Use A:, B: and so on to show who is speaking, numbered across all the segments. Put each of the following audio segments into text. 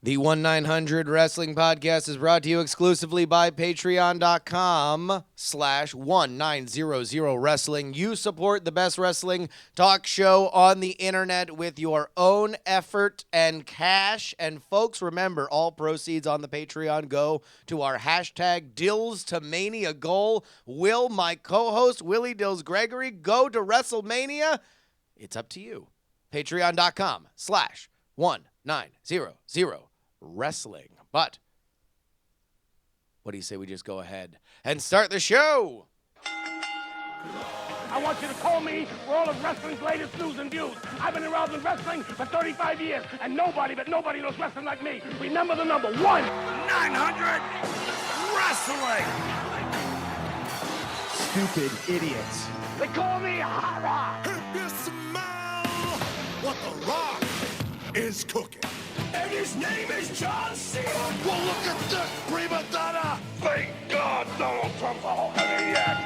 A: The 1-900 Wrestling Podcast is brought to you exclusively by Patreon.com/1900Wrestling. You support the best wrestling talk show on the internet with your own effort and cash. And folks, remember, all proceeds on the Patreon go to our hashtag Dills to Mania goal. Will my co-host, Willie Dills Gregory, go to WrestleMania? It's up to you. Patreon.com/1900 Wrestling. But what do you say we just go ahead and start the show?
B: I want you to call me for all of wrestling's latest news and views. I've been around in wrestling for 35 years, and nobody knows wrestling like me. Remember the number 1-900 Wrestling.
C: Stupid idiots.
B: They call me Hara.
D: If you smell what the Rock is cooking.
B: And his name is John Cena.
D: Well, look at this prima donna.
B: Thank God Donald Trump's a Hulkamaniac.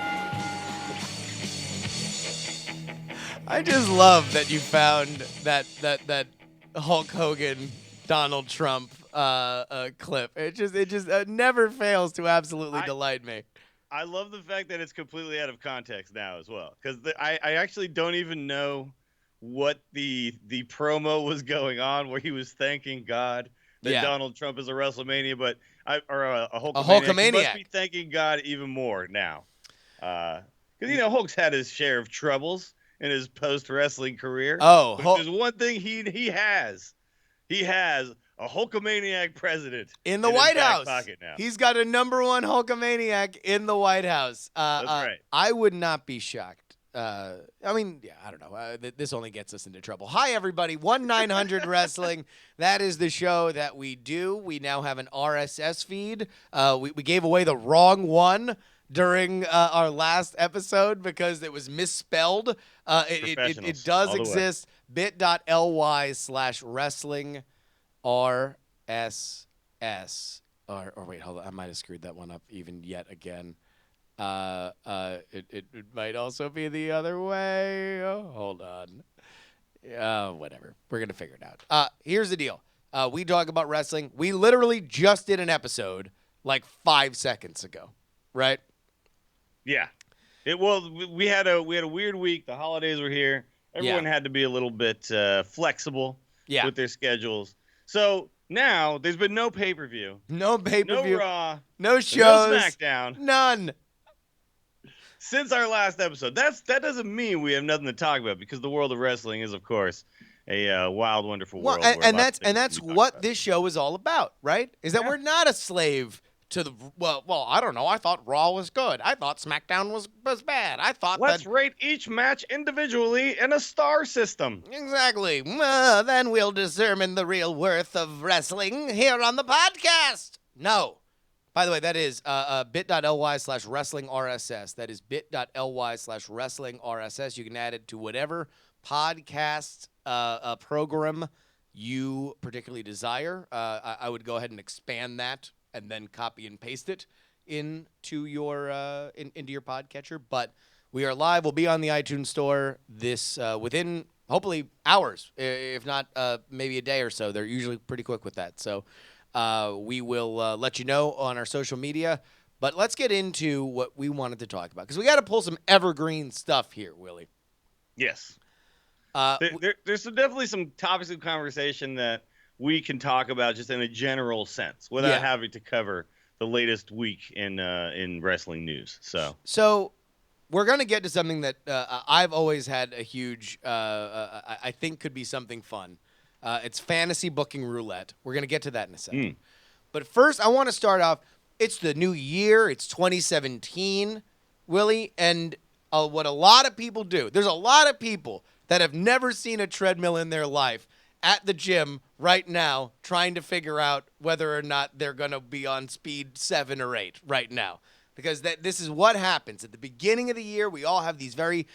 A: I just love that you found that Hulk Hogan Donald Trump clip. It just never fails to absolutely delight me.
E: I love the fact that it's completely out of context now as well, because I actually don't even know what the promo was going on where he was thanking God that Donald Trump is a WrestleMania, but a Hulkamaniac. He must be thanking God even more now, because Hulk's had his share of troubles in his post-wrestling career.
A: Oh,
E: there's one thing he has a Hulkamaniac president
A: in the White House.
E: Pocket now.
A: He's got a number one Hulkamaniac in the White House.
E: That's right.
A: I would not be shocked. I don't know. This only gets us into trouble. Hi, everybody. 1-900 Wrestling. That is the show that we do. We now have an RSS feed. We gave away the wrong one during our last episode because it was misspelled. It does exist. bit.ly/wrestling RSS. Or wait, hold on. I might have screwed that one up even yet again. It might also be the other way. Oh, hold on. Whatever. We're going to figure it out. Here's the deal. We talk about wrestling. We literally just did an episode like 5 seconds ago, right?
E: Yeah. We had a weird week. The holidays were here. Everyone had to be a little bit flexible with their schedules. So now there's been no pay-per-view.
A: No pay-per-view.
E: No Raw.
A: No shows.
E: No SmackDown.
A: None.
E: Since our last episode. That doesn't mean we have nothing to talk about, because the world of wrestling is, of course, a wild, wonderful world.
A: And that's what this show is all about, right? Is that we're not a slave to the I don't know. I thought Raw was good. I thought SmackDown was bad. I thought
E: let's rate each match individually in a star system.
A: Exactly. Then we'll determine the real worth of wrestling here on the podcast. No. By the way, that is bit.ly/wrestling RSS. That is bit.ly/wrestling RSS. You can add it to whatever podcast program you particularly desire. I would go ahead and expand that and then copy and paste it into your into your podcatcher. But we are live. We'll be on the iTunes store within hopefully hours, if not maybe a day or so. They're usually pretty quick with that. So. We will let you know on our social media, but let's get into what we wanted to talk about, because we got to pull some evergreen stuff here, Willie.
E: Yes. There's definitely some topics of conversation that we can talk about just in a general sense without having to cover the latest week in wrestling news. So
A: we're going to get to something that I've always had a huge, I think could be something fun. It's fantasy booking roulette. We're going to get to that in a second. But first, I want to start off. It's the new year. It's 2017, Willie. And what a lot of people do, there's a lot of people that have never seen a treadmill in their life at the gym right now trying to figure out whether or not they're going to be on speed 7 or 8 right now. Because this is what happens. At the beginning of the year, we all have these very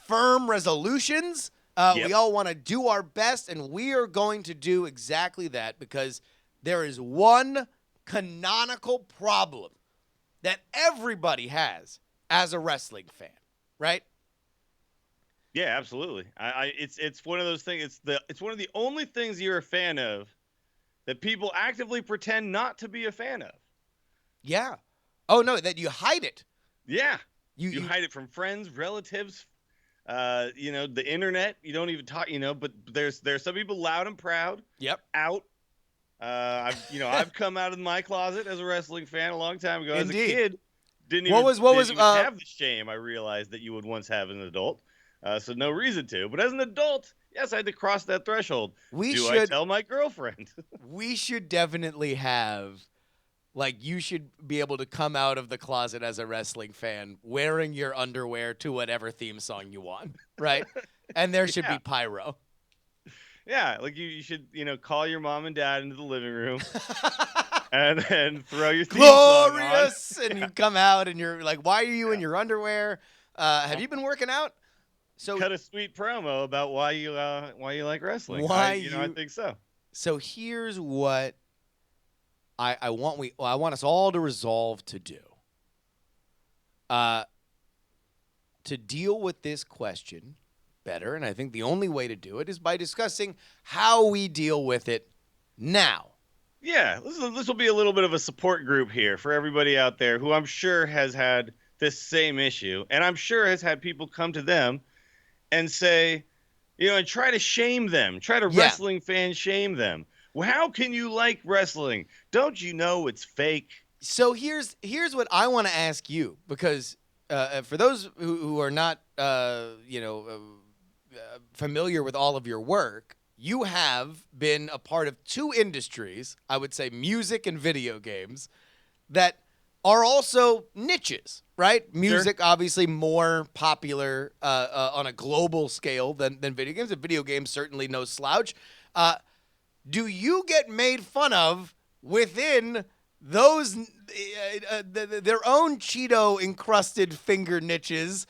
A: firm resolutions. We all want to do our best, and we are going to do exactly that, because there is one canonical problem that everybody has as a wrestling fan, right?
E: Yeah, absolutely. It's one of those things. It's one of the only things you're a fan of that people actively pretend not to be a fan of.
A: Yeah. Oh no, that you hide it.
E: Yeah.
A: You
E: You hide it from friends, relatives, the internet. You don't even talk, but there's some people loud and proud.
A: Yep.
E: Out. I've come out of my closet as a wrestling fan a long time ago. As a
A: Indeed.
E: kid, didn't
A: What
E: even
A: was
E: have the shame I realized that you would once have as an adult. So no reason to. But as an adult, yes, I had to cross that threshold. I tell my girlfriend?
A: We should definitely have, like, you should be able to come out of the closet as a wrestling fan wearing your underwear to whatever theme song you want, right? And there should be pyro.
E: Yeah, like you should, call your mom and dad into the living room and then throw your theme song on.
A: Glorious! And you come out and you're like, why are you in your underwear? Have you been working out? So
E: cut a sweet promo about why you like wrestling. I think so.
A: So here's what I want us all to resolve to do. To deal with this question better, and I think the only way to do it is by discussing how we deal with it now.
E: Yeah, this will be a little bit of a support group here for everybody out there who I'm sure has had this same issue, and I'm sure has had people come to them and say, and try to shame them, wrestling fans shame them. Well, how can you like wrestling? Don't you know it's fake?
A: So here's what I want to ask you, because for those who are not familiar with all of your work, you have been a part of two industries, I would say music and video games, that are also niches, right? Music, obviously, more popular on a global scale than video games, and video games certainly no slouch. Do you get made fun of within those their own Cheeto-encrusted finger niches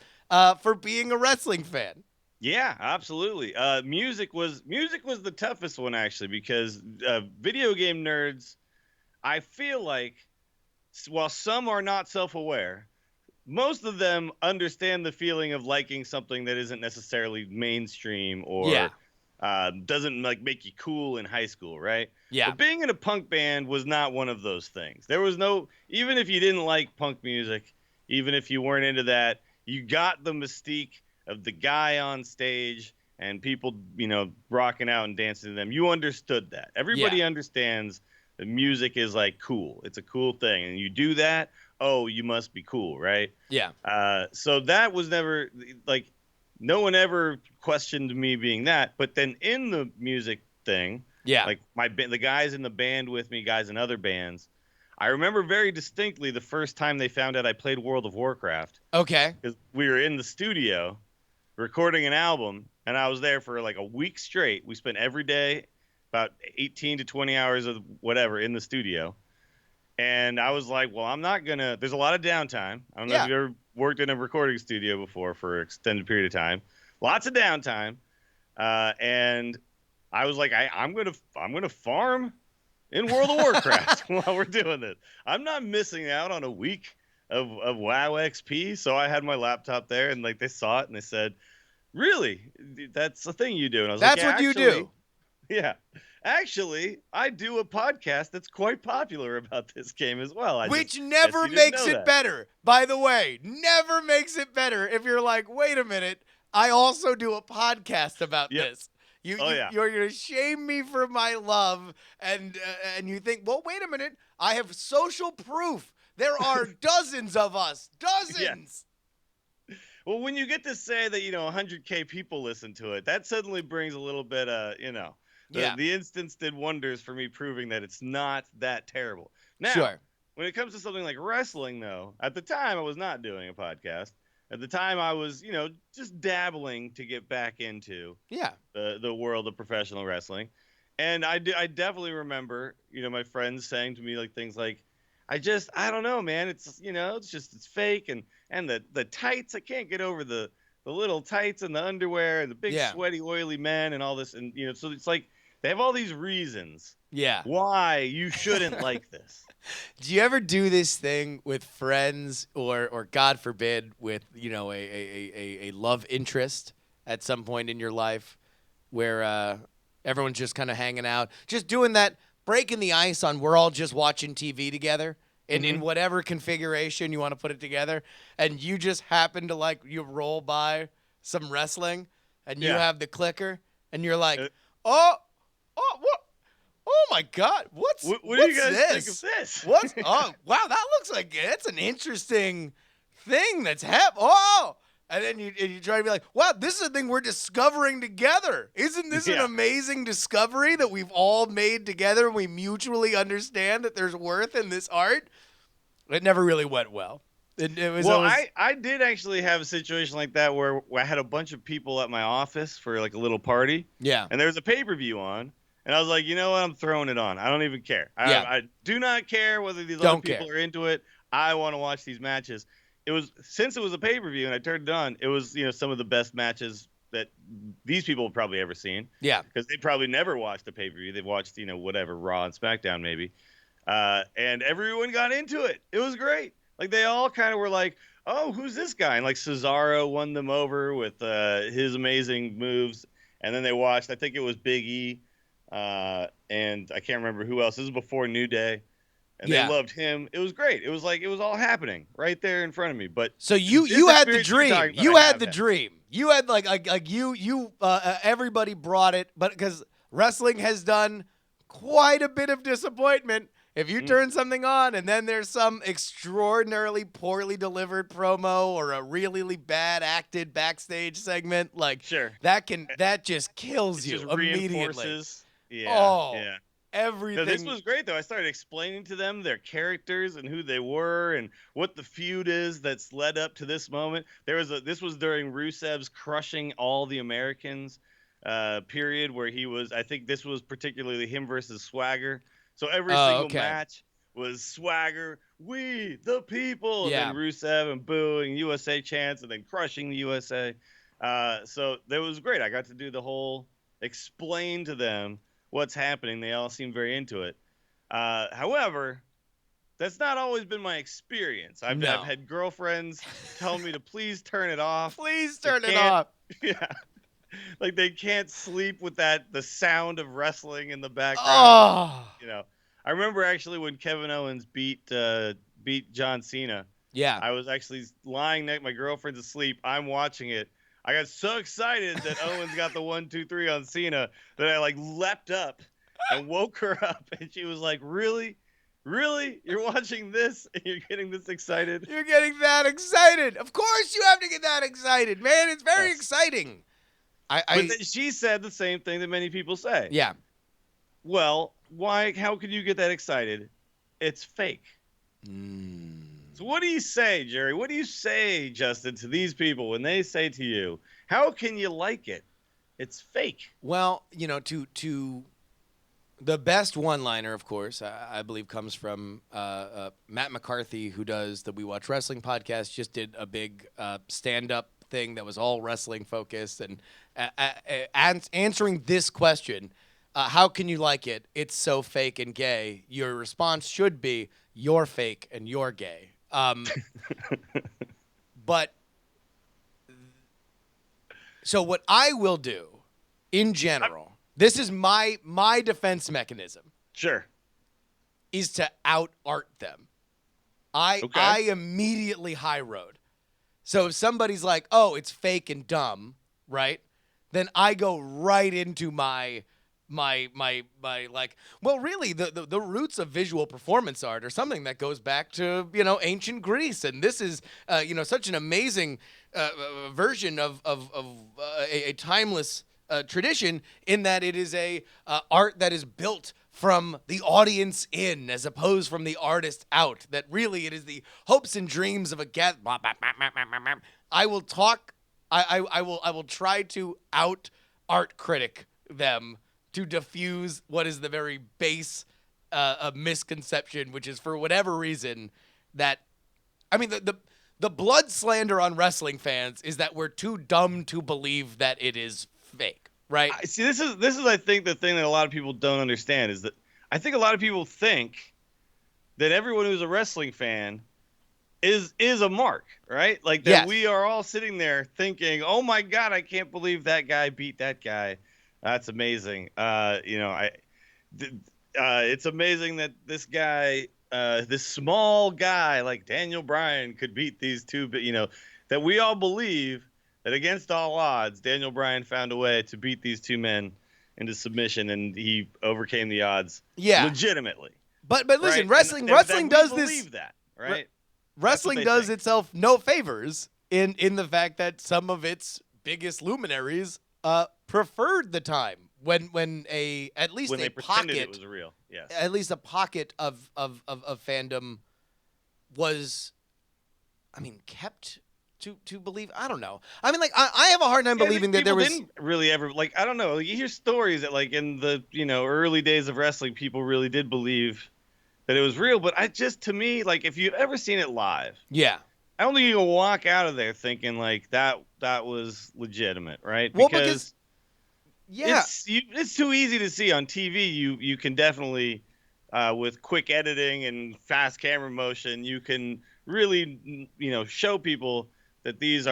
A: for being a wrestling fan?
E: Yeah, absolutely. Music was the toughest one, actually, because video game nerds, I feel like, while some are not self-aware, most of them understand the feeling of liking something that isn't necessarily mainstream or doesn't make you cool in high school, right?
A: Yeah.
E: But being in a punk band was not one of those things. There was no, even if you didn't like punk music, even if you weren't into that, you got the mystique of the guy on stage and people, rocking out and dancing to them. You understood that. Everybody understands that music is like cool. It's a cool thing. And you do that, oh, you must be cool, right?
A: Yeah.
E: So that was never, like, no one ever questioned me being that. But then in the music thing, like the guys in the band with me, guys in other bands, I remember very distinctly the first time they found out I played World of Warcraft.
A: Okay.
E: Because we were in the studio recording an album, and I was there for like a week straight. We spent every day about 18 to 20 hours of whatever in the studio. And I was like, well, I'm not going to – there's a lot of downtime. I don't know if you've ever worked in a recording studio before for an extended period of time. Lots of downtime. And I was like, I'm gonna farm in World of Warcraft while we're doing this. I'm not missing out on a week of WoW XP. So I had my laptop there, and like they saw it and they said, "Really? That's the thing you do?" And I was
A: that's
E: like,
A: what you do.
E: Yeah. Actually, I do a podcast that's quite popular about this game as well.
A: Which never makes it better, by the way. Never makes it better if you're like, wait a minute, I also do a podcast about this. You're going to shame me for my love, and you think, well, wait a minute, I have social proof. There are dozens of us. Dozens.
E: Yeah. Well, when you get to say that, 100K people listen to it, that suddenly brings a little bit of, the instance did wonders for me proving that it's not that terrible. Now, when it comes to something like wrestling, though, at the time I was not doing a podcast. At the time I was, just dabbling to get back into the world of professional wrestling. And I definitely remember, my friends saying to me like things like, I don't know, man. It's, it's fake. And the tights, I can't get over the little tights and the underwear and the big sweaty, oily men and all this. And, so it's like, they have all these reasons why you shouldn't like this.
A: Do you ever do this thing with friends or God forbid with, a love interest at some point in your life where everyone's just kind of hanging out, just doing that breaking the ice on we're all just watching TV together in whatever configuration you want to put it together, and you just happen to like you roll by some wrestling and you have the clicker and you're like, what? Oh my God! What's
E: do you guys
A: this?
E: think of this?
A: What's wow? That looks like it's an interesting thing that's happening. Oh, and then you try to be like, wow, this is a thing we're discovering together. Isn't this an amazing discovery that we've all made together and we mutually understand that there's worth in this art? It never really went well. It was
E: well,
A: always...
E: I did actually have a situation like that where I had a bunch of people at my office for like a little party.
A: Yeah.
E: And there was a pay-per-view on. And I was like, you know what? I'm throwing it on. I don't even care. I do not care whether these other people are into it. I want to watch these matches. Since it was a pay-per-view and I turned it on, it was, some of the best matches that these people have probably ever seen.
A: Yeah.
E: Because they probably never watched a pay-per-view. They've watched, whatever, Raw and SmackDown maybe. And everyone got into it. It was great. Like they all kind of were like, oh, who's this guy? And like Cesaro won them over with his amazing moves. And then they watched, I think it was Big E. And I can't remember who else. This was before New Day. And they loved him. It was great. It was like it was all happening right there in front of me. But
A: so you had the dream. You had the dream. You had like everybody brought it, but because wrestling has done quite a bit of disappointment. If you turn something on and then there's some extraordinarily poorly delivered promo or a really bad acted backstage segment, like that just kills you
E: just
A: immediately.
E: Reinforces. Yeah.
A: Everything.
E: No, this was great though. I started explaining to them their characters and who they were and what the feud is that's led up to this moment. This was during Rusev's crushing all the Americans period where he was. I think this was particularly him versus Swagger. So every single match was Swagger, we the people, and then Rusev and booing USA chants and then crushing the USA. So that was great. I got to do the whole explain to them what's happening. They all seem very into it. However, that's not always been my experience. I've had girlfriends tell me to please turn it off.
A: Please turn it off.
E: Yeah. Like they can't sleep with the sound of wrestling in the background.
A: Oh.
E: I remember actually when Kevin Owens beat John Cena.
A: Yeah.
E: I was actually lying next, my girlfriend's asleep. I'm watching it. I got so excited that Owens got the 1, 2, 3 on Cena that I like leapt up and woke her up, and she was like, "Really? Really? You're watching this and you're getting this excited?"
A: You're getting that excited. Of course you have to get that excited, man. It's very exciting.
E: But then she said the same thing that many people say.
A: Yeah.
E: Well, why? How could you get that excited? It's fake. So what do you say, Jerry? What do you say, Justin, to these people when they say to you, how can you like it? It's fake.
A: Well, to the best one-liner, of course, I believe comes from Matt McCarthy, who does the We Watch Wrestling podcast, just did a big stand-up thing that was all wrestling focused and answering this question, how can you like it? It's so fake and gay. Your response should be, you're fake and you're gay. But so what I will do in general, this is my defense mechanism.
E: Sure.
A: Is to out art them. I immediately high road. So if somebody's like, oh, it's fake and dumb, right? Then I go right into my like, well, really, the roots of visual performance art are something that goes back to, ancient Greece. And this is, such an amazing version of a timeless tradition in that it is a art that is built from the audience in as opposed from the artist out, that really it is the hopes and dreams of a gather. I will talk. I will try to out art critic them to diffuse what is the very base misconception, which is for whatever reason that, I mean, the blood slander on wrestling fans is that we're too dumb to believe that it is fake, right?
E: See, this is I think the thing that a lot of people don't understand is that I think a lot of people think that everyone who's a wrestling fan is a mark, right? Like that we are all sitting there thinking, "Oh my God, I can't believe that guy beat that guy. That's amazing." it's amazing that this guy, this small guy like Daniel Bryan could beat these two, but that we all believe that against all odds, Daniel Bryan found a way to beat these two men into submission, and he overcame the odds legitimately.
A: But listen,
E: right?
A: wrestling does this.
E: Believe that, right?
A: Wrestling does itself no favors in the fact that some of its biggest luminaries preferred the time when at least
E: when
A: a
E: they pretended
A: pocket
E: it was real. Yes.
A: at least a pocket of fandom was, I mean, kept to believe. I don't know. I mean, like I have a hard time believing that there was
E: didn't really ever, like, I don't know. You hear stories that, like, in the early days of wrestling, people really did believe that it was real. But to me, like, if you've ever seen it live,
A: yeah.
E: I don't think you can walk out of there thinking like that was legitimate, right?
A: Well, because yeah,
E: it's too easy to see on TV. You can definitely, with quick editing and fast camera motion, you can really show people that these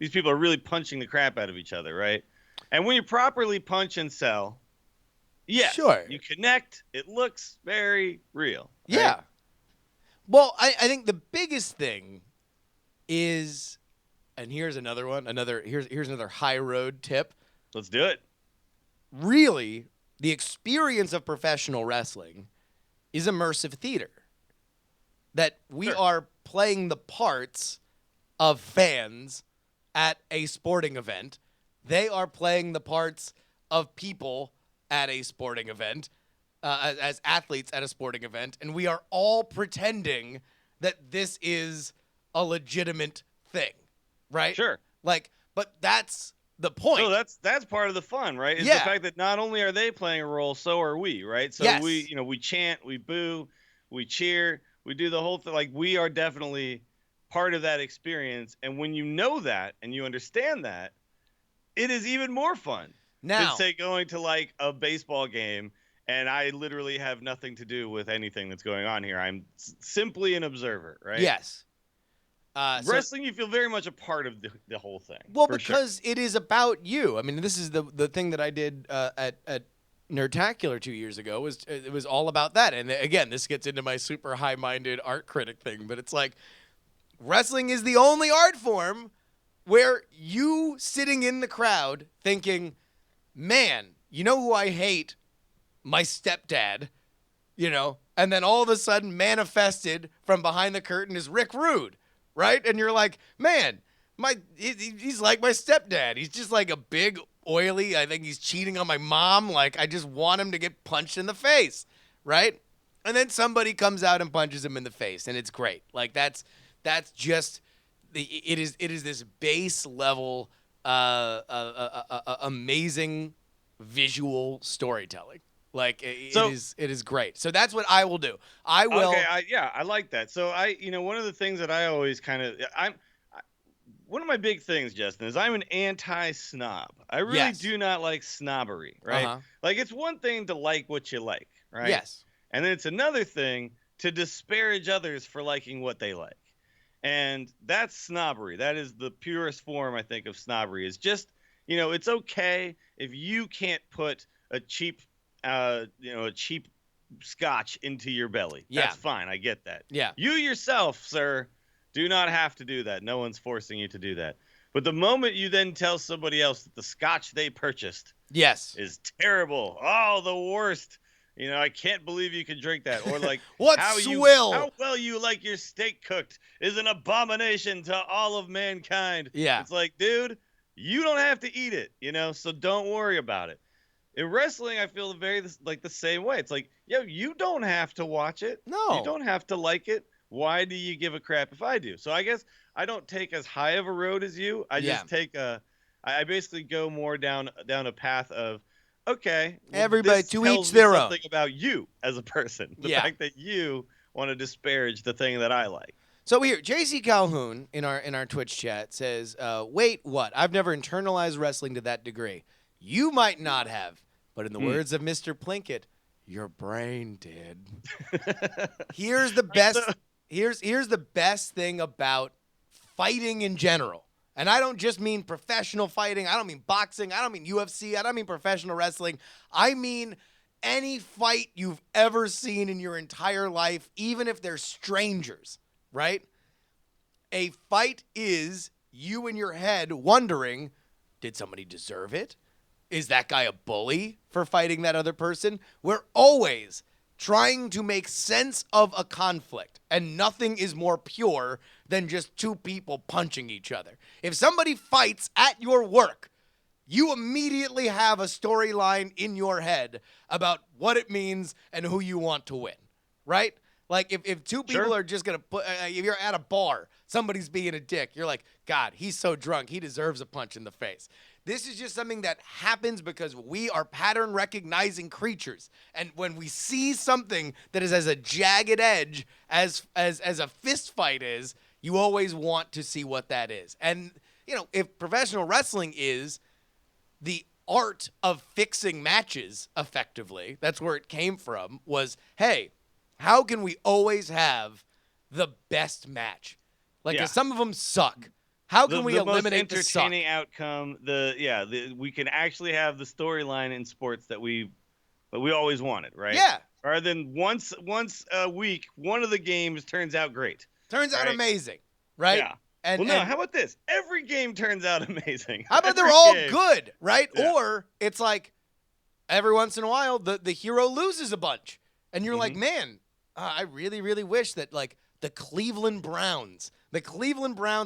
E: people are really punching the crap out of each other, right? And when you properly punch and sell, yes,
A: sure,
E: you connect. It looks very real. Right?
A: Yeah. Well, I think the biggest thing is, and here's another one. Here's another high road tip.
E: Let's do it.
A: Really, the experience of professional wrestling is immersive theater. That we are playing the parts of fans at a sporting event. They are playing the parts of people at a sporting event, as athletes at a sporting event, and we are all pretending that this is a legitimate thing, right?
E: Sure.
A: Like, but that's the point.
E: No, that's part of the fun, right? Is the fact that not only are they playing a role, so are we, right? So we chant, we boo, we cheer, we do the whole thing. Like, we are definitely part of that experience. And when you know that and you understand that, it is even more fun than, say, going to like a baseball game and I literally have nothing to do with anything that's going on here. I'm simply an observer, right?
A: Yes.
E: Wrestling, you feel very much a part of the whole thing.
A: Well, because it is about you. I mean, this is the thing that I did at Nerdtacular 2 years ago. It was all about that. And again, this gets into my super high-minded art critic thing, but it's like wrestling is the only art form where you sitting in the crowd thinking, man, you know who I hate? My stepdad, and then all of a sudden manifested from behind the curtain is Rick Rude, right? And you're like, man, he's like my stepdad. He's just like a big, oily, I think he's cheating on my mom. Like, I just want him to get punched in the face, right? And then somebody comes out and punches him in the face, and it's great. Like, that's just it is this base level amazing visual storytelling. Like, it is great. So that's what I will do. I will.
E: Okay, I like that. So one of the things that I always one of my big things, Justin, is I'm an anti-snob. I really do not like snobbery, right?
A: Uh-huh.
E: Like, it's one thing to like what you like, right?
A: Yes.
E: And then it's another thing to disparage others for liking what they like. And that's snobbery. That is the purest form, I think, of snobbery. Is just, it's okay if you can't put a cheap scotch into your belly.
A: Yeah.
E: That's fine. I get that.
A: Yeah.
E: You yourself, sir, do not have to do that. No one's forcing you to do that. But the moment you then tell somebody else that the scotch they purchased is terrible, the worst, I can't believe you can drink that. Or like, how well you like your steak cooked is an abomination to all of mankind.
A: Yeah.
E: It's like, dude, you don't have to eat it, so don't worry about it. In wrestling, I feel the same way. It's like, you don't have to watch it.
A: No.
E: You don't have to like it. Why do you give a crap if I do? So I guess I don't take as high of a road as you. I just take I basically go more down a path of, okay,
A: everybody to each their own.
E: Something about you as a person. The fact that you want to disparage the thing that I like.
A: So here, JC Calhoun in our Twitch chat says, wait, what? I've never internalized wrestling to that degree. You might not have, but in the words of Mr. Plinkett, your brain did. Here's the best. Here's the best thing about fighting in general. And I don't just mean professional fighting. I don't mean boxing. I don't mean UFC. I don't mean professional wrestling. I mean any fight you've ever seen in your entire life, even if they're strangers, right? A fight is you in your head wondering, did somebody deserve it? Is that guy a bully for fighting that other person? We're always trying to make sense of a conflict, and nothing is more pure than just two people punching each other. If somebody fights at your work, you immediately have a storyline in your head about what it means and who you want to win, right? Like if two people are just going to if you're at a bar, somebody's being a dick, you're like, God, he's so drunk, he deserves a punch in the face. This is just something that happens because we are pattern recognizing creatures. And when we see something that is as a jagged edge as a fist fight is, you always want to see what that is. And, you know, if professional wrestling is the art of fixing matches effectively, that's where it came from, was, hey, how can we always have the best match? Like, 'cause some of them suck. How can we eliminate the suck?
E: The most entertaining outcome, we can actually have the storyline in sports that we always wanted, right?
A: Yeah.
E: Rather than once a week, one of the games turns out great.
A: Turns out amazing, right?
E: Yeah.
A: And,
E: how about this? Every game turns out amazing.
A: How about they're all good, right? Yeah. Or it's like every once in a while the hero loses a bunch. And you're like, man, I really, really wish that, like, the Cleveland Browns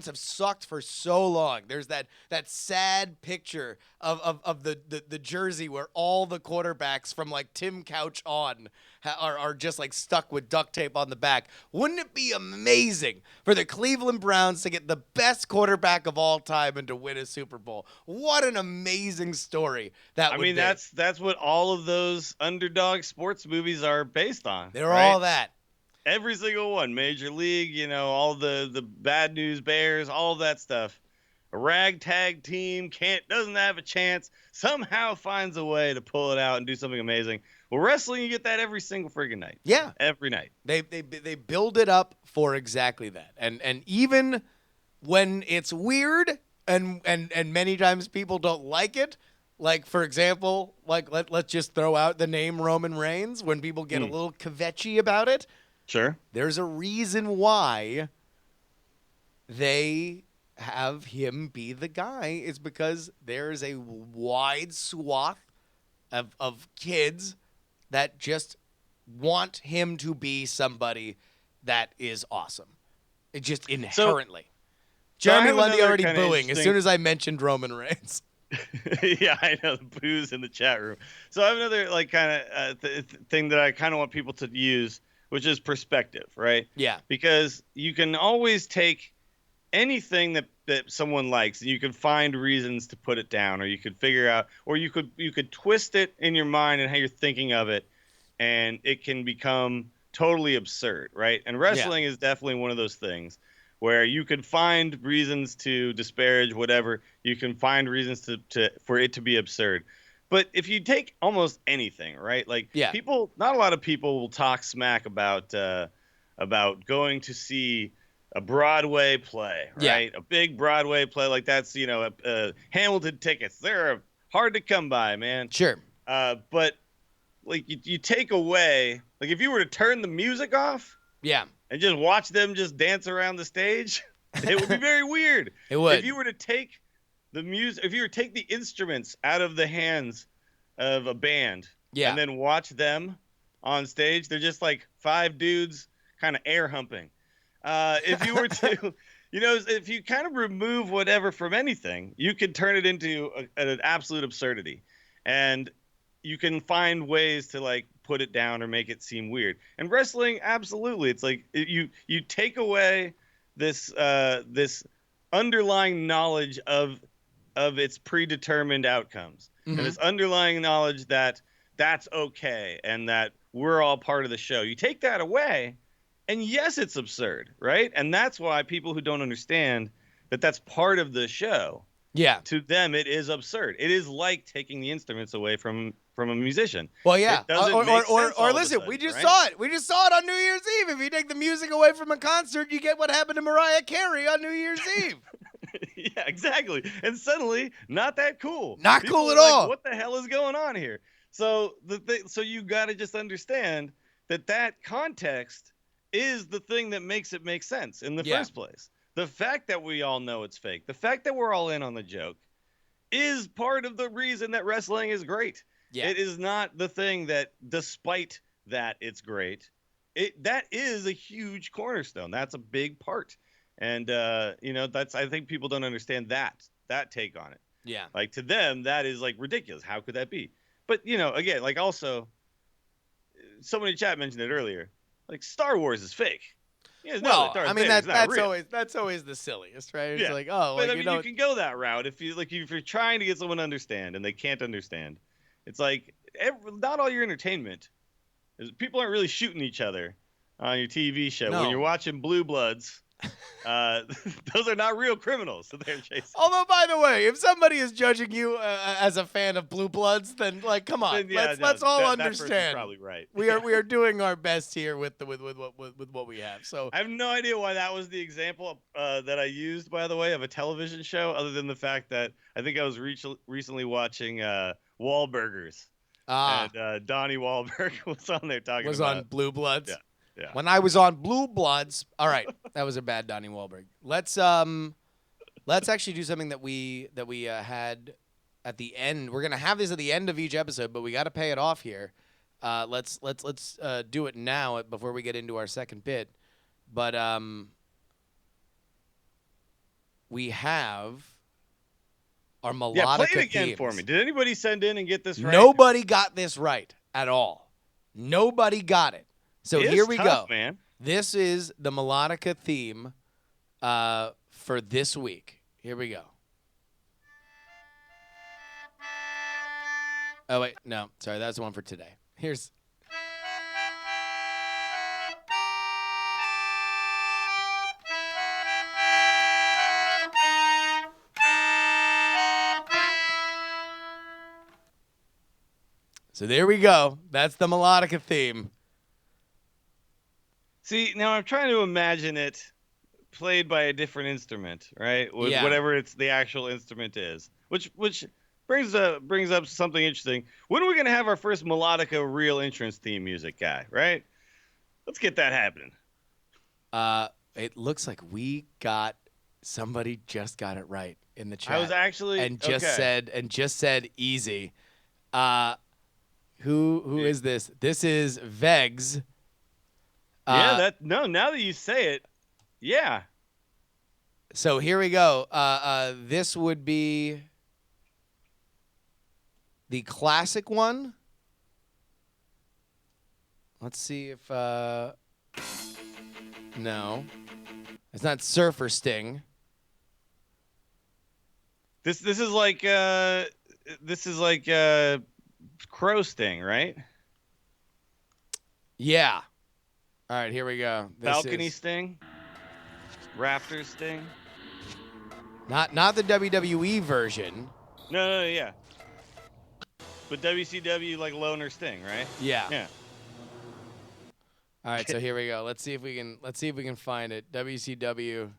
A: have sucked for so long. There's that sad picture of the jersey where all the quarterbacks from, like, Tim Couch on are just, like, stuck with duct tape on the back. Wouldn't it be amazing for the Cleveland Browns to get the best quarterback of all time and to win a Super Bowl? What an amazing story that would be. I mean,
E: that's what all of those underdog sports movies are based on.
A: They're all that.
E: Every single one, Major League, you know, all the Bad News Bears, all of that stuff. A ragtag team doesn't have a chance, somehow finds a way to pull it out and do something amazing. Well, wrestling, you get that every single friggin' night.
A: Yeah,
E: every night.
A: They build it up for exactly that, and even when it's weird and many times people don't like it. Like, for example, like let's just throw out the name Roman Reigns when people get a little kvetchy about it.
E: Sure.
A: There's a reason why they have him be the guy. Is because there's a wide swath of kids that just want him to be somebody that is awesome. It just inherently. Jeremy Lundy already booing as soon as I mentioned Roman Reigns.
E: Yeah, I know, the boos in the chat room. So I have another thing that I kind of want people to use, which is perspective, right?
A: Yeah.
E: Because you can always take anything that someone likes and you can find reasons to put it down, or you could figure out, or you could twist it in your mind and how you're thinking of it, and it can become totally absurd, right? And wrestling is definitely one of those things where you can find reasons to disparage whatever. You can find reasons for it to be absurd. But if you take almost anything, right? Like, not a lot of people will talk smack about going to see a Broadway play, right? A big Broadway play, like that's, you know, Hamilton tickets. They're hard to come by, man.
A: Sure.
E: But like you take away, like if you were to turn the music off, and just watch them just dance around the stage, it would be very weird.
A: It would.
E: If you were to take the music, if you were to take the instruments out of the hands of a band, and then watch them on stage, they're just like five dudes kind of air humping. If you were to, you know, if you kind of remove whatever from anything, you could turn it into an absolute absurdity, and you can find ways to like put it down or make it seem weird. And wrestling, absolutely, it's like you take away this underlying knowledge of its predetermined outcomes, and this underlying knowledge that that's okay and that we're all part of the show. You take that away, and yes, it's absurd, right? And that's why people who don't understand that that's part of the show, to them it is absurd. It is like taking the instruments away from a musician.
A: Well, yeah. Or listen, we just saw it. We just saw it on New Year's Eve. If you take the music away from a concert, you get what happened to Mariah Carey on New Year's Eve.
E: Yeah, exactly. And suddenly, not that cool.
A: Not cool at all.
E: What the hell is going on here? So so you got to just understand that context is the thing that makes it make sense in the first place. The fact that we all know it's fake, the fact that we're all in on the joke, is part of the reason that wrestling is great.
A: Yeah.
E: It is not the thing that, despite that, it's great. That is a huge cornerstone. That's a big part, and I think people don't understand that take on it.
A: Yeah.
E: Like, to them, that is like ridiculous. How could that be? But again, like, also, someone in chat mentioned it earlier. Like, Star Wars is fake.
A: Well, I mean that's always the silliest, right? It's like, oh,
E: but
A: like,
E: I mean, you can go that route if you're trying to get someone to understand and they can't understand. It's like not all your entertainment is people aren't really shooting each other on your TV show.
A: No.
E: When you're watching Blue Bloods, those are not real criminals that they're chasing.
A: Although, by the way, if somebody is judging you as a fan of Blue Bloods, then like, come on, let's all understand.
E: That person's probably right.
A: we are doing our best here with what we have. So
E: I have no idea why that was the example that I used, by the way, of a television show, other than the fact that I think I was recently watching Wahlburgers, and Donnie Wahlberg was on there talking about
A: on Blue Bloods.
E: Yeah.
A: When I was on Blue Bloods, all right, that was a bad Donnie Wahlberg. Let's actually do something that we had at the end. We're gonna have this at the end of each episode, but we got to pay it off here. Let's do it now before we get into our second bit. But we have our melodic
E: play it again
A: themes.
E: for me. Did anybody send in and get this right?
A: Nobody got this right at all. Nobody got it. So here we
E: tough,
A: go.
E: Man.
A: This is the melodica theme for this week. Here we go. Oh, wait. No. Sorry. That's the one for today. Here's... So there we go. That's the melodica theme.
E: See, now I'm trying to imagine it played by a different instrument, right? Whatever the actual instrument is, which brings up something interesting. When are we gonna have our first melodica real entrance theme music guy? Right? Let's get that happening.
A: It looks like somebody just got it right in the chat.
E: I was actually
A: just said easy. Who is this? This is Vegs.
E: Now that you say it, yeah.
A: So here we go. This would be the classic one. Let's see if no. It's not Surfer Sting.
E: This is like Crow Sting, right?
A: Yeah. All right, here we go.
E: Balcony Sting? Raptor Sting?
A: Not the WWE version.
E: No, yeah. But WCW like Loner Sting, right?
A: Yeah.
E: Yeah.
A: All right, so here we go. Let's see if we can find it. WCW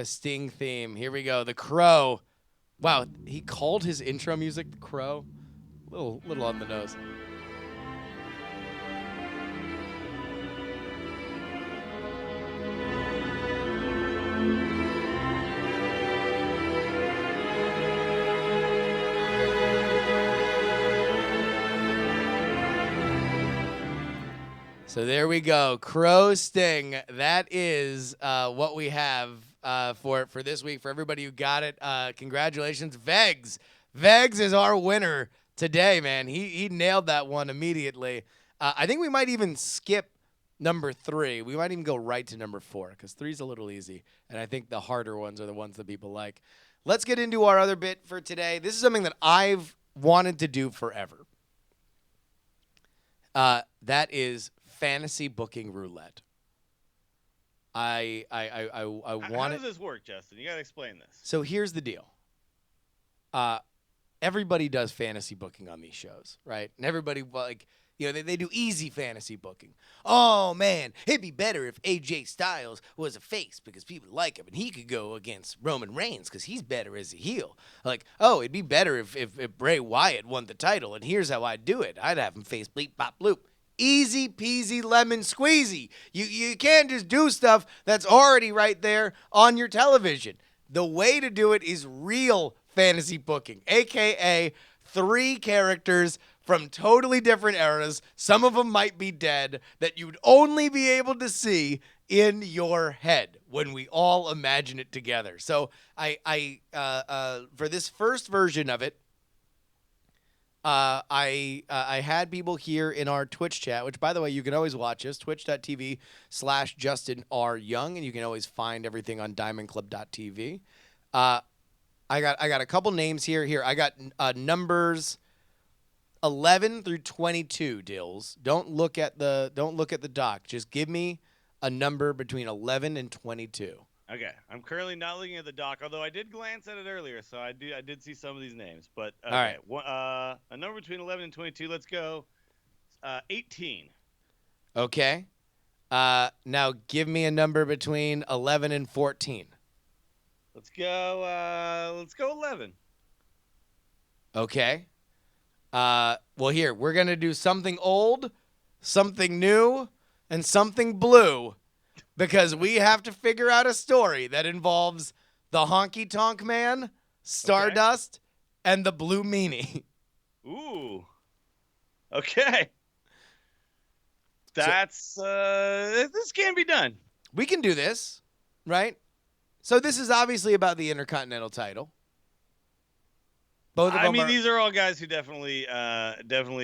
A: Sting theme. Here we go. The Crow. Wow, he called his intro music the Crow. Little on the nose. So there we go. Crow Sting. That is what we have for this week. For everybody who got it, congratulations. Vegs. Vegs is our winner today, man. He nailed that one immediately. I think we might even skip number 3. We might even go right to number 4 because 3 is a little easy. And I think the harder ones are the ones that people like. Let's get into our other bit for today. This is something that I've wanted to do forever. That is fantasy booking roulette. I want.
E: How does this work, Justin? You gotta explain this.
A: So here's the deal. Everybody does fantasy booking on these shows, right? And everybody they do easy fantasy booking. Oh, man, it'd be better if AJ Styles was a face because people like him and he could go against Roman Reigns because he's better as a heel. Like, oh, it'd be better if Bray Wyatt won the title, and here's how I'd do it. I'd have him face bleep, bop, bloop. Easy peasy lemon squeezy. You can't just do stuff that's already right there on your television. The way to do it is real fantasy booking, a.k.a. 3 characters from totally different eras. Some of them might be dead that you'd only be able to see in your head when we all imagine it together. So I for this first version of it, I had people here in our Twitch chat, which, by the way, you can always watch us, twitch.tv/Justin R. Young, and you can always find everything on diamondclub.tv. I got a couple names here. Here, I got numbers 11 through 22. Dills, don't look at the doc. Just give me a number between 11 and 22.
E: Okay, I'm currently not looking at the doc, although I did glance at it earlier, so I did see some of these names. But okay,
A: all
E: right, a number between 11 and 22. Let's go 18.
A: Okay. Now give me a number between 11 and 14.
E: Let's go 11.
A: Okay. Well, here, we're going to do something old, something new, and something blue, because we have to figure out a story that involves the Honky Tonk Man, Stardust, and the Blue Meanie.
E: Ooh. Okay. That's this can be done.
A: We can do this, right? So this is obviously about the Intercontinental title. Both of them
E: these are all guys who definitely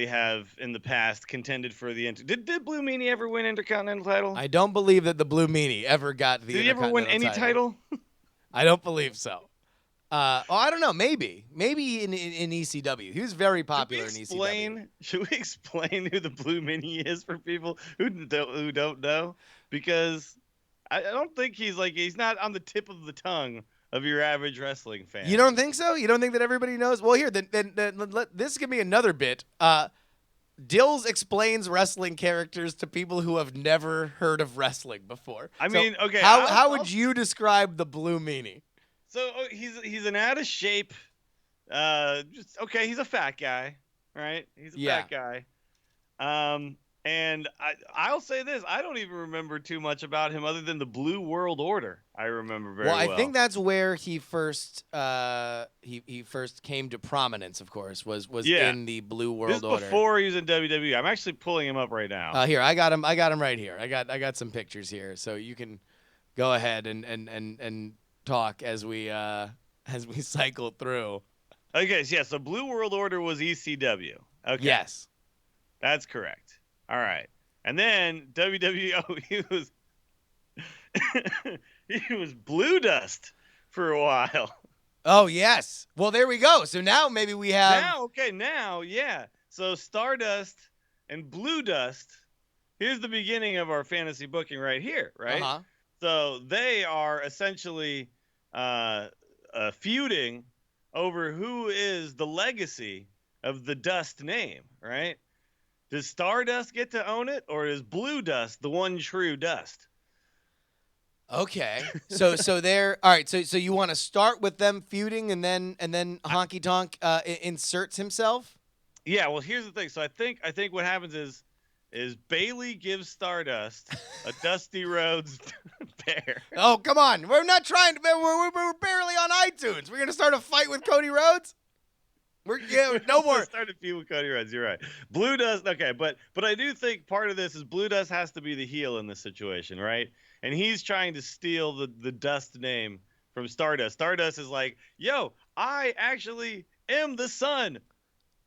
E: have in the past contended for the Did Blue Meanie ever win Intercontinental title?
A: I don't believe that the Blue Meanie ever got the
E: Did he ever win any title?
A: I don't believe so. I don't know. Maybe in ECW. He was very popular in ECW.
E: Should we explain who the Blue Meanie is for people who don't know? Because I don't think he's not on the tip of the tongue of your average wrestling fan.
A: You don't think so? You don't think that everybody knows? Well, here, then this give me another bit. Dills explains wrestling characters to people who have never heard of wrestling before.
E: Okay.
A: How would you describe the Blue Meanie?
E: So he's an out of shape. He's a fat guy, right? He's a fat guy. And I'll say this: I don't even remember too much about him other than the Blue World Order. I remember very well.
A: Well, I think that's where he first he first came to prominence. Of course, was in the Blue World Order.
E: Before he was in WWE. I'm actually pulling him up right now.
A: Here, I got him right here. I got some pictures here, so you can go ahead and talk as we cycle through.
E: Okay, so yeah, so Blue World Order was ECW. Okay.
A: Yes.
E: That's correct. All right. And then WWE, he was Blue Dust for a while.
A: Oh, yes. Well, there we go. So now maybe we have
E: Now, yeah. So Stardust and Blue Dust, here's the beginning of our fantasy booking right here, right?
A: Uh-huh.
E: So they are essentially feuding over who is the legacy of the Dust name, right? Does Stardust get to own it, or is Blue Dust the one true Dust?
A: Okay. So they're all right. So you want to start with them feuding, and then Honky Tonk inserts himself?
E: Yeah. Well, here's the thing. So I think what happens is Bailey gives Stardust a Dusty Rhodes bear.
A: Oh, come on. We're not trying to. We're barely on iTunes. We're gonna start a fight with Cody Rhodes. No more.
E: Start a feud with Cody Rhodes. You're right. Blue Dust. Okay, but I do think part of this is Blue Dust has to be the heel in this situation, right? And he's trying to steal the Dust name from Stardust. Stardust is like, yo, I actually am the son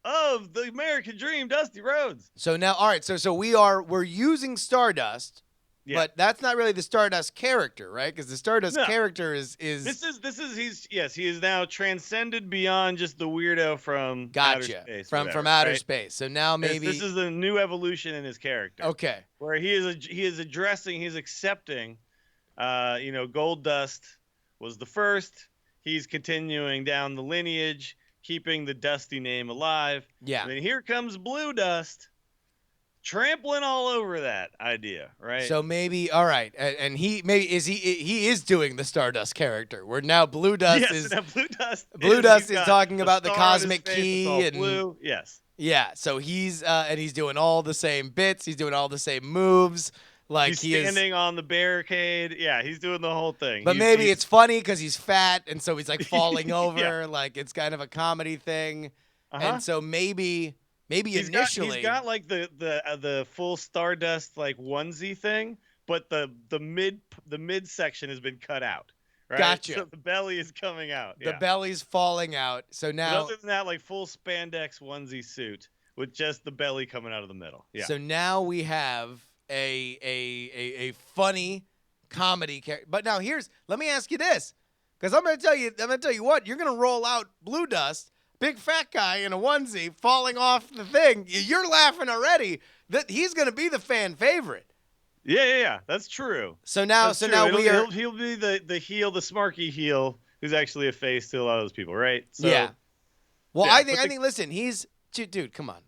E: of the American Dream, Dusty Rhodes.
A: So now, all right. So we're using Stardust. Yeah. But that's not really the Stardust character, right? Because the Stardust character is he
E: is now transcended beyond just the weirdo from outer space.
A: From outer space. So now maybe
E: this is a new evolution in his character.
A: Okay.
E: Where he's accepting Gold Dust was the first. He's continuing down the lineage, keeping the Dusty name alive.
A: Yeah.
E: And then here comes Blue Dust. trampling all over that idea, right?
A: So maybe, all right, and he is doing the Stardust character. Where now Blue Dust
E: yes,
A: is
E: now Blue Dust.
A: Is
E: Got
A: talking
E: a
A: about the
E: star on his
A: cosmic
E: face, it's
A: key
E: all
A: and
E: blue. Yes.
A: yeah. So he's doing all the same bits. He's doing all the same moves. Like
E: He's
A: he is.
E: standing on the barricade. Yeah, he's doing the whole thing.
A: But maybe it's funny because he's fat, and so he's like falling over.
E: Yeah.
A: Like it's kind of a comedy thing,
E: Uh-huh.
A: and so maybe
E: he's
A: initially
E: got like the full Stardust like onesie thing, but the mid section has been cut out. Right?
A: Gotcha.
E: So the belly is coming out.
A: The belly's falling out. So
E: But
A: now,
E: other than that, like full spandex onesie suit with just the belly coming out of the middle. Yeah.
A: so now we have a funny comedy character. But now let me ask you this, because I'm gonna tell you what, you're gonna roll out Blue Dust, big fat guy in a onesie falling off the thing. You're laughing already. That he's gonna be the fan favorite.
E: Yeah. That's true.
A: So now,
E: That's true.
A: we are.
E: He'll be the heel, the smarky heel, who's actually a face to a lot of those people, right? So,
A: yeah. Well,
E: yeah,
A: I think. Listen, dude. Come on.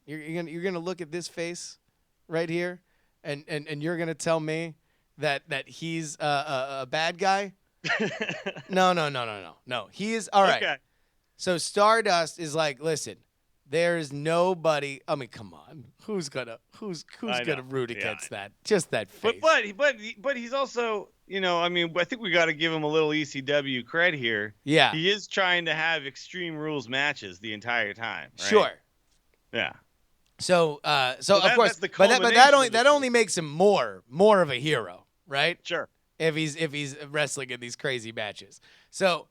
A: You're gonna look at this face, right here, and you're gonna tell me that he's a bad guy. No. He is all right.
E: Okay.
A: So Stardust is like, listen, there's nobody. I mean, come on, who's gonna root against that? Just that face.
E: But he's also, I mean, I think we got to give him a little ECW cred here.
A: Yeah.
E: He is trying to have Extreme Rules matches the entire time. Right?
A: Sure.
E: Yeah.
A: So of course,
E: that's the
A: but that
E: culmination
A: only makes him more of a hero, right?
E: Sure.
A: If he's wrestling in these crazy matches. So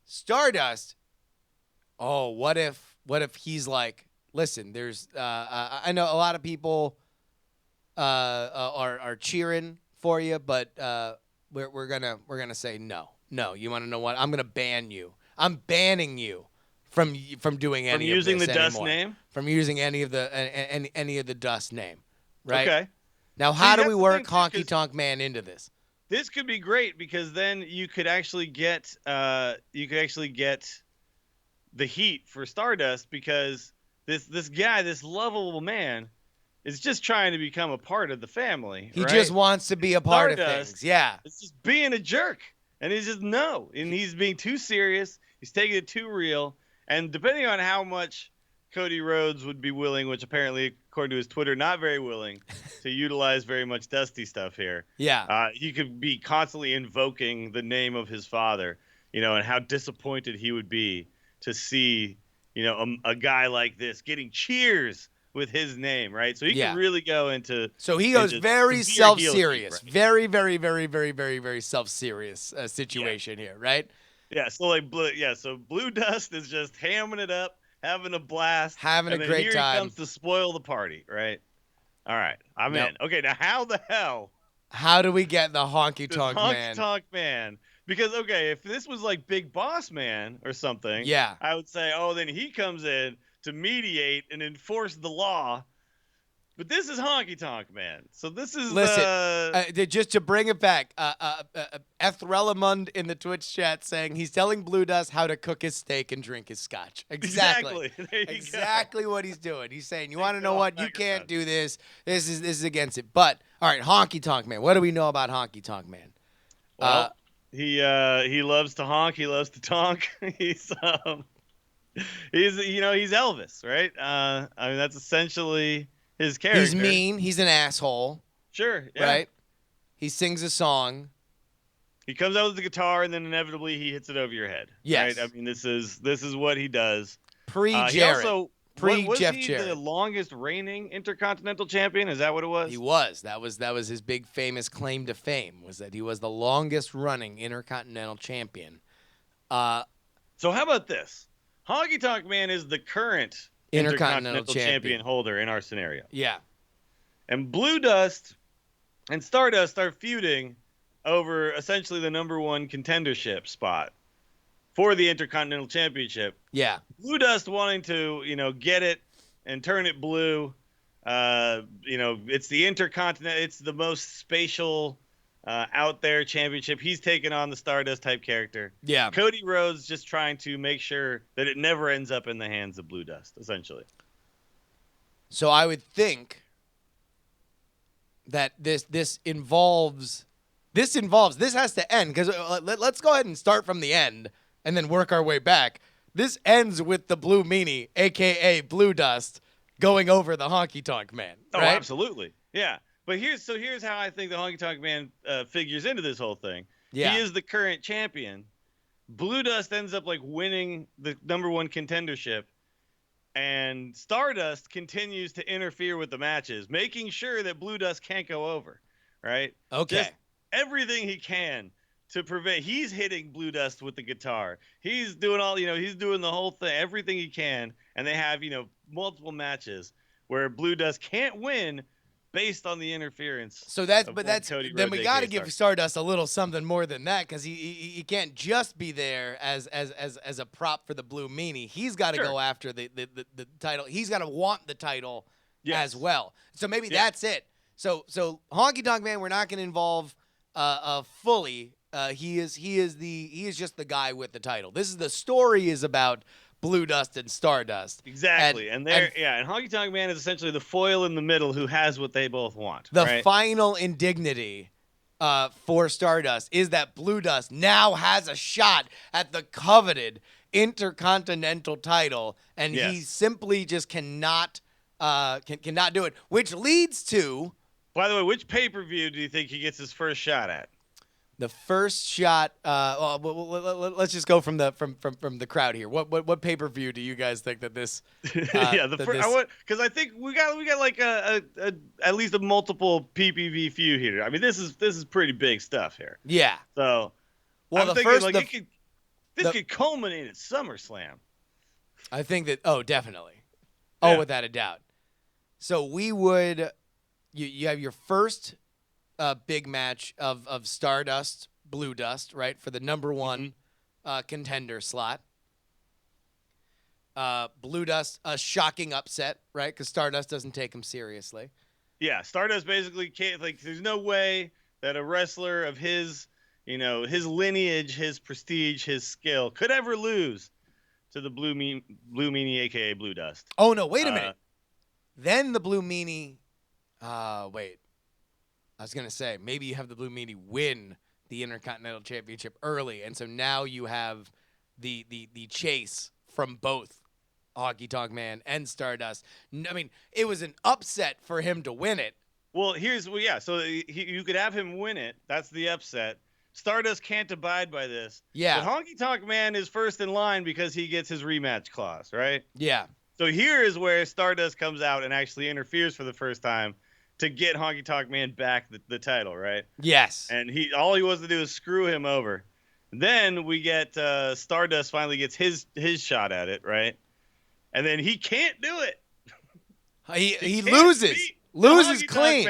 A: Stardust. Oh, what if he's like, listen, there's I know a lot of people are cheering for you, but we're gonna say no. You want to know what? I'm gonna ban you. I'm banning you from doing any
E: using
A: of this
E: the Dust
A: anymore.
E: name.
A: From using any of the any of the Dust name, right?
E: Okay.
A: Now, how do
E: that's
A: we
E: the
A: work
E: thing, too,
A: Honky Tonk Man into this?
E: This could be great because then you could actually get the heat for Stardust, because this guy, this lovable man, is just trying to become a part of the family.
A: He
E: right?
A: just wants to be a part of
E: Stardust
A: things. Yeah.
E: It's just being a jerk, and he's just and he's being too serious. He's taking it too real, and depending on how much Cody Rhodes would be willing, which apparently, according to his Twitter, not very willing to utilize very much Dusty stuff here.
A: Yeah.
E: He could be constantly invoking the name of his father, and how disappointed he would be to see, a guy like this getting cheers with his name, right? So he can really go into.
A: So he goes very self-serious,
E: right?
A: very, very, very, very, very, very self-serious situation here, right?
E: Yeah. So so Blue Dust is just hamming it up, having a blast,
A: having a great
E: here
A: time.
E: He comes to spoil the party, right? All right, I'm in. Okay, now how the hell?
A: How do we get the Honky Tonk Man?
E: Honky Tonk Man. Because, okay, if this was like Big Boss Man or something, I would say, then he comes in to mediate and enforce the law. But this is Honky Tonk Man. So this is...
A: just to bring it back, Ethrelamund in the Twitch chat saying he's telling Blue Dust how to cook his steak and drink his scotch. Exactly. Exactly what he's doing. He's saying, you want to know what? You can't do this. This is against it. But, all right, Honky Tonk Man. What do we know about Honky Tonk Man?
E: Well... He loves to honk. He loves to tonk. He's Elvis, right? I mean, that's essentially his character.
A: He's mean. He's an asshole.
E: Sure. Yeah.
A: Right. He sings a song.
E: He comes out with the guitar, and then inevitably he hits it over your head.
A: Yes.
E: Right? I mean, this is what he does.
A: Pre-Jarrett.
E: Was he
A: Jarrett.
E: the longest reigning Intercontinental Champion? Is that what it was?
A: He was. That was his big famous claim to fame, was that he was the longest running Intercontinental Champion.
E: So how about this? Honky Tonk Man is the current Intercontinental Champion holder in our scenario.
A: Yeah.
E: And Blue Dust and Stardust are feuding over essentially the number one contendership spot for the Intercontinental Championship.
A: Yeah.
E: Blue Dust wanting to, get it and turn it blue. It's the Intercontinental. It's the most spatial, out there championship. He's taking on the Stardust type character.
A: Yeah.
E: Cody Rhodes just trying to make sure that it never ends up in the hands of Blue Dust, essentially.
A: So I would think that this has to end, because let's go ahead and start from the end and then work our way back. This ends with the Blue Meanie, aka Blue Dust, going over the Honky Tonk Man.
E: Oh,
A: right?
E: absolutely. Yeah. But here's how I think the Honky Tonk Man figures into this whole thing.
A: Yeah.
E: He is the current champion. Blue Dust ends up like winning the #1 contendership, and Stardust continues to interfere with the matches, making sure that Blue Dust can't go over, right?
A: Okay.
E: Just everything he can to prevent. He's hitting Blue Dust with the guitar. He's doing he's doing the whole thing, everything he can, and they have, multiple matches where Blue Dust can't win based on the interference.
A: So then we got to give Stardust a little something more than that, because he can't just be there as a prop for the Blue Meanie. He's got to go after the title. He's got to want the title as well. So maybe that's it. So Honky Tonk Man, we're not going to involve fully. He is just the guy with the title. The story is about Blue Dust and Stardust.
E: Exactly. And Honky Tonk Man is essentially the foil in the middle who has what they both want.
A: The final indignity for Stardust is that Blue Dust now has a shot at the coveted Intercontinental title, and he simply just cannot do it, which leads to...
E: By the way, which pay-per-view do you think he gets his first shot at?
A: The first shot. Let's just go from the crowd here. What pay-per-view do you guys think that this?
E: Because I think we got like at least a multiple PPV feud here. I mean, this is pretty big stuff here.
A: Yeah.
E: So, I'm thinking this could culminate at SummerSlam.
A: I think that. Oh, definitely.
E: Yeah.
A: Oh, without a doubt. So we would. You have your first. Big match of Stardust, Blue Dust, right, for the #1 contender slot. Blue Dust, a shocking upset, right, because Stardust doesn't take him seriously.
E: Yeah, Stardust basically can't, there's no way that a wrestler of his lineage, his prestige, his skill could ever lose to the Blue Meanie, aka Blue Dust.
A: Oh no, wait a minute. Then the Blue Meanie. Wait. I was going to say, maybe you have the Blue Meanie win the Intercontinental Championship early, and so now you have the chase from both Honky Tonk Man and Stardust. I mean, it was an upset for him to win it.
E: Well, so you could have him win it. That's the upset. Stardust can't abide by this.
A: Yeah.
E: But Honky Tonk Man is first in line because he gets his rematch clause, right?
A: Yeah.
E: So here is where Stardust comes out and actually interferes for the first time to get Honky Tonk Man back the title, right?
A: Yes.
E: And all he wants to do is screw him over. Then we get Stardust finally gets his shot at it, right? And then he can't do it.
A: He loses clean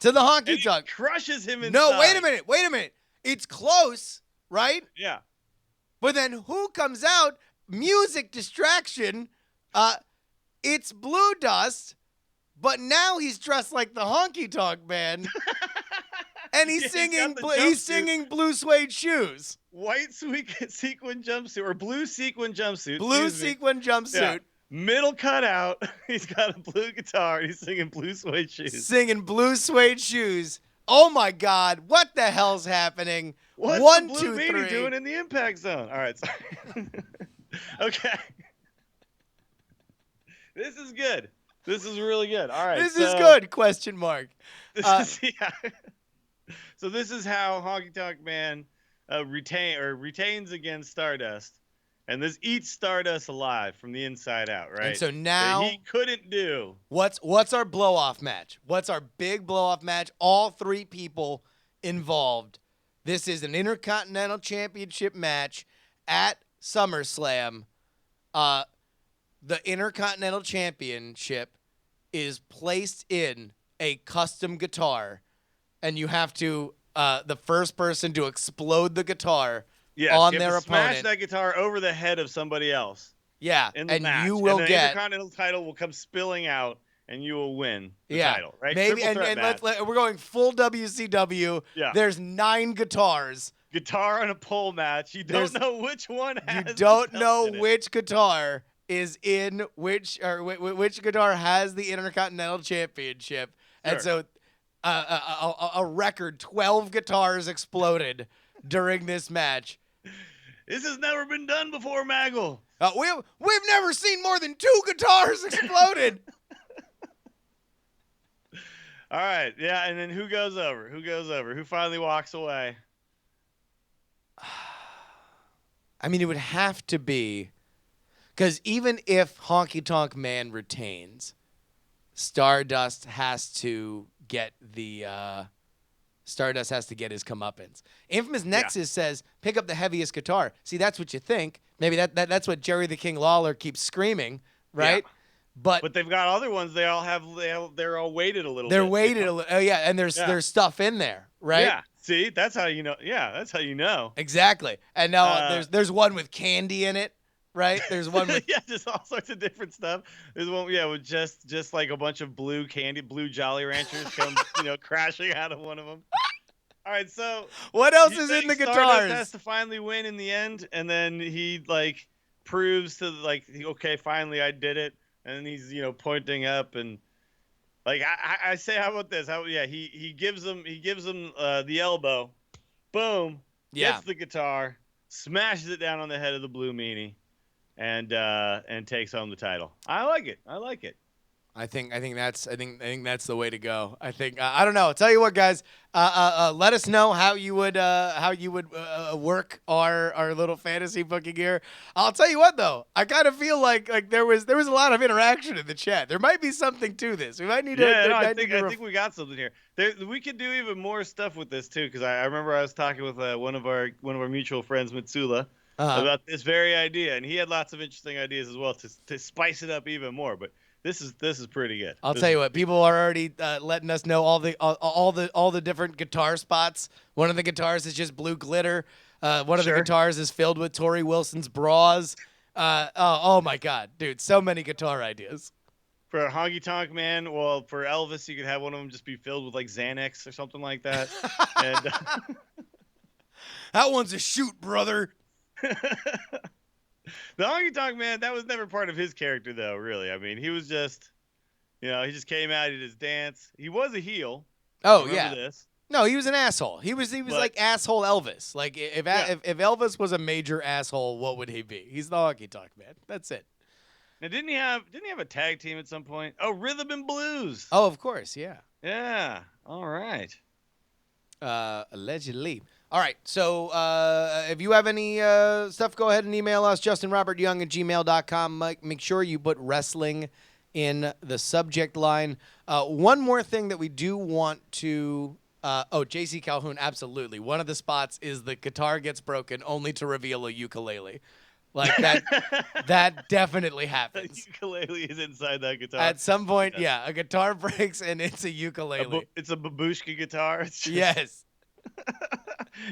A: to the Honky Tonk.
E: Crushes him inside.
A: No, wait a minute. It's close, right?
E: Yeah.
A: But then who comes out? Music distraction. It's Blue Dust. But now he's dressed like the Honky Tonk Man, and he's singing Blue Suede Shoes.
E: White sequin jumpsuit, or blue sequin jumpsuit.
A: Blue sequin jumpsuit.
E: Yeah. Middle cutout. He's got a blue guitar. He's singing Blue Suede Shoes.
A: Singing Blue Suede Shoes. Oh my God! What the hell's happening?
E: What's the Blue Meanie doing in the Impact Zone? All right, sorry. Okay. This is good. This is really good. All right.
A: This is good, question mark.
E: So this is how Honky Tonk Man retains against Stardust. And this eats Stardust alive from the inside out, right?
A: And so now
E: that he couldn't do.
A: What's our blow-off match? What's our big blow-off match? All three people involved. This is an Intercontinental Championship match at SummerSlam. The Intercontinental Championship is placed in a custom guitar, and you have to the first person to explode the guitar on their opponent.
E: Smash that guitar over the head of somebody else.
A: Yeah,
E: in the match.
A: You will
E: and the
A: get
E: Intercontinental title will come spilling out, and you will win the title. Right?
A: Maybe, and we're going full WCW.
E: Yeah.
A: There's 9 guitars.
E: Guitar on a pole match. You don't know which one has.
A: You don't know which guitar. is in which guitar has the Intercontinental Championship, and so a record 12 guitars exploded during this match.
E: This has never been done before, Maggle.
A: We've never seen more than 2 guitars exploded.
E: All right, yeah, and then who goes over? Who finally walks away?
A: I mean, it would have to be, because even if Honky Tonk Man retains, Stardust has to get his comeuppance. Infamous Nexus says, pick up the heaviest guitar. See, that's what you think. Maybe that's what Jerry the King Lawler keeps screaming, right?
E: Yeah.
A: But
E: they've got other ones. They're all weighted a little bit.
A: They're weighted a little. Oh, yeah, and there's stuff in there, right?
E: Yeah. See, that's how you know. Yeah, that's how you know.
A: Exactly. And now there's one with candy in it, right? There's one with
E: just all sorts of different stuff. There's one, with just like a bunch of blue Jolly Ranchers come, crashing out of one of them. All right, so
A: what else is in the
E: Stardust
A: guitars?
E: Has to finally win in the end, and then he proves to okay, finally I did it, and then he's pointing up and. I say, how about this? He gives him the elbow, boom, gets the guitar, smashes it down on the head of the Blue Meanie, and takes home the title. I like it.
A: I think that's the way to go. I think I don't know. I'll tell you what, guys. Let us know how you would work our little fantasy booking here. I'll tell you what though. I kind of feel like there was a lot of interaction in the chat. There might be something to this. We might need to.
E: Yeah, I think we got something here. We could do even more stuff with this too, because I remember I was talking with one of our mutual friends, Mitsula, about this very idea, and he had lots of interesting ideas as well to spice it up even more. But this is pretty good.
A: I'll tell you what, people are already letting us know all the different guitar spots. One of the guitars is just blue glitter. One of the guitars is filled with Tori Wilson's bras. Oh my God, dude, so many guitar ideas.
E: For a Honky Tonk Man, well, for Elvis, you could have one of them just be filled with Xanax or something like that. And
A: that one's a shoot, brother.
E: The Honky Tonk Man, that was never part of his character, though, really. I mean, he was just, he just came out, he did his dance. He was a heel.
A: Oh, yeah. This. No, he was an asshole. He was like asshole Elvis. Like, if Elvis was a major asshole, what would he be? He's the Honky Tonk Man. That's it.
E: Now, didn't he have a tag team at some point? Oh, Rhythm and Blues.
A: Oh, of course, yeah.
E: Yeah. All right.
A: Allegedly. All right, so if you have any stuff, go ahead and email us, justinrobertyoung@gmail.com. Make sure you put wrestling in the subject line. One more thing that we do want to JC Calhoun, absolutely. One of the spots is the guitar gets broken only to reveal a ukulele. Like that definitely happens.
E: The ukulele is inside that guitar.
A: At some point, a guitar breaks and it's a ukulele.
E: It's a babushka guitar. It's just...
A: Yes.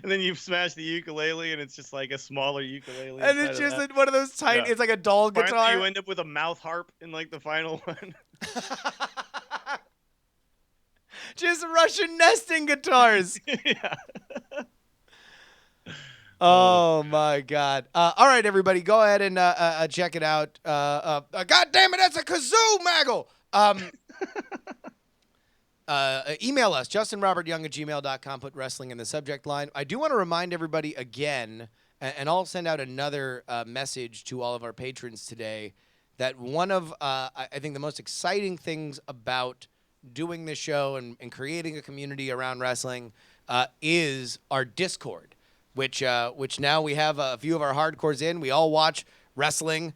E: And then you smash the ukulele, and it's just like a smaller ukulele.
A: And it's just one of those tiny. Yeah. It's like a doll guitar.
E: Finally, you end up with a mouth harp in like the final one.
A: Just Russian nesting guitars.
E: Yeah.
A: Oh my God! All right, everybody, go ahead and check it out. God damn it, that's a kazoo, Maggle. Email us, justinrobertyoung@gmail.com. Put wrestling in the subject line. I do want to remind everybody again, and I'll send out another message to all of our patrons today, that one of, I think, the most exciting things about doing this show and creating a community around wrestling is our Discord, which now we have a few of our hardcores in. We all watch wrestling,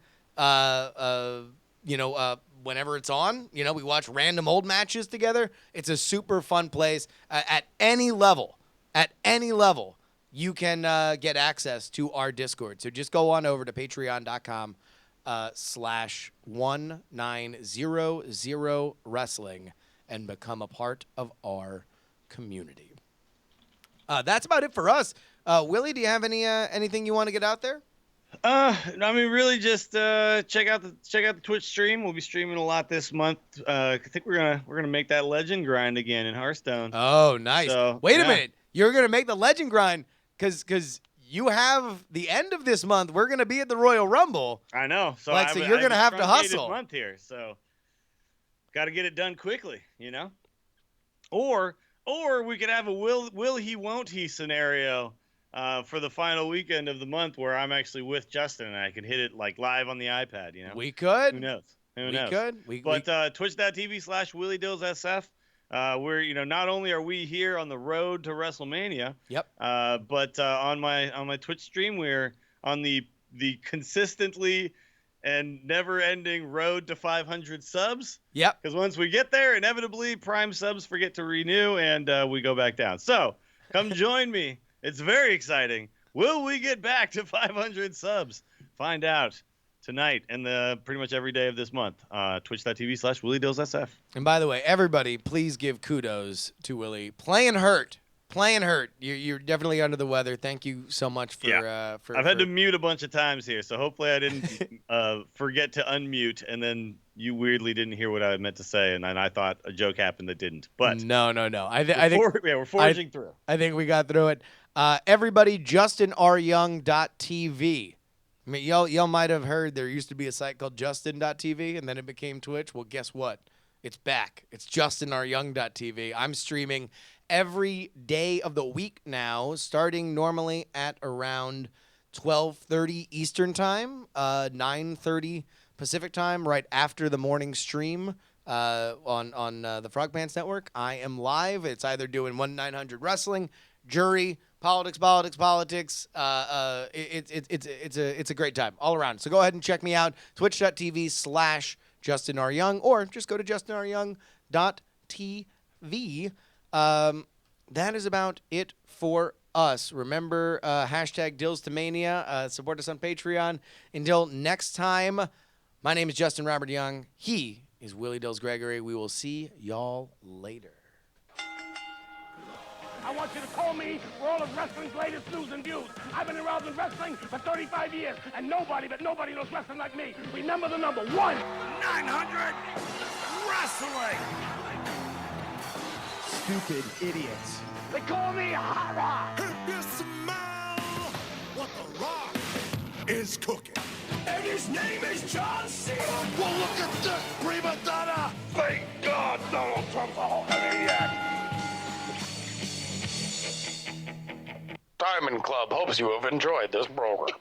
A: whenever it's on. We watch random old matches together. It's a super fun place. At any level, you can get access to our Discord. So just go on over to patreon.com/1900wrestling and become a part of our community. That's about it for us. Willie, do you have anything you want to get out there?
E: I mean, really, just check out the Twitch stream. We'll be streaming a lot this month. I think we're gonna make that legend grind again in Hearthstone.
A: Oh, nice.
E: So,
A: Wait a minute, you're gonna make the legend grind because you have the end of this month. We're going to be at the Royal Rumble.
E: I know. So,
A: so you're going to have to hustle.
E: Month here, so got to get it done quickly, Or we could have a will he, won't he scenario for the final weekend of the month where I'm actually with Justin and I could hit it like live on the iPad,
A: We could.
E: Who knows?
A: We could.
E: Twitch.tv/WillieDillsSF. We're, not only are we here on the road to WrestleMania,
A: Yep.
E: But on my Twitch stream, we're on the consistently and never-ending road to 500 subs.
A: Yep.
E: Because once we get there, inevitably, Prime subs forget to renew, and we go back down. So come join me. It's very exciting. Will we get back to 500 subs? Find out tonight and pretty much every day of this month. Twitch.tv/WillieDillsSF.
A: And by the way, everybody, please give kudos to Willie. Playing hurt. You're definitely under the weather. Thank you so much for.
E: I've had to mute a bunch of times here, so hopefully I didn't forget to unmute, and then you weirdly didn't hear what I meant to say, and then I thought a joke happened that didn't. But
A: no. I think
E: we're forging through.
A: I think we got through it. Everybody, JustinRYoung.tv. I mean, y'all might have heard there used to be a site called Justin.tv, and then it became Twitch. Well, guess what? It's back. It's JustinRYoung.tv. I'm streaming every day of the week now, starting normally at around 12:30 Eastern Time, 9:30 Pacific Time, right after the morning stream on the Frog Pants Network. I am live. It's either doing 1-900 Wrestling, Jury, Politics. It's a great time all around. So go ahead and check me out, twitch.tv/JustinRYoung, or just go to justinryoung.tv. That is about it for us. Remember, hashtag Dillstomania. Support us on Patreon. Until next time, my name is Justin Robert Young. He is Willie Dills Gregory. We will see y'all later.
B: I want you to call me for all of wrestling's latest news and views. I've been around in wrestling for 35 years, and nobody knows wrestling like me. Remember the number
D: 900 Wrestling!
C: Stupid idiots.
B: They call me Hara.
D: If you smell what the Rock is cooking.
B: And his name is John Cena.
D: Well, look at this, prima donna!
B: Thank God Donald Trump's a Hulkamaniac.
F: Diamond Club hopes you have enjoyed this program.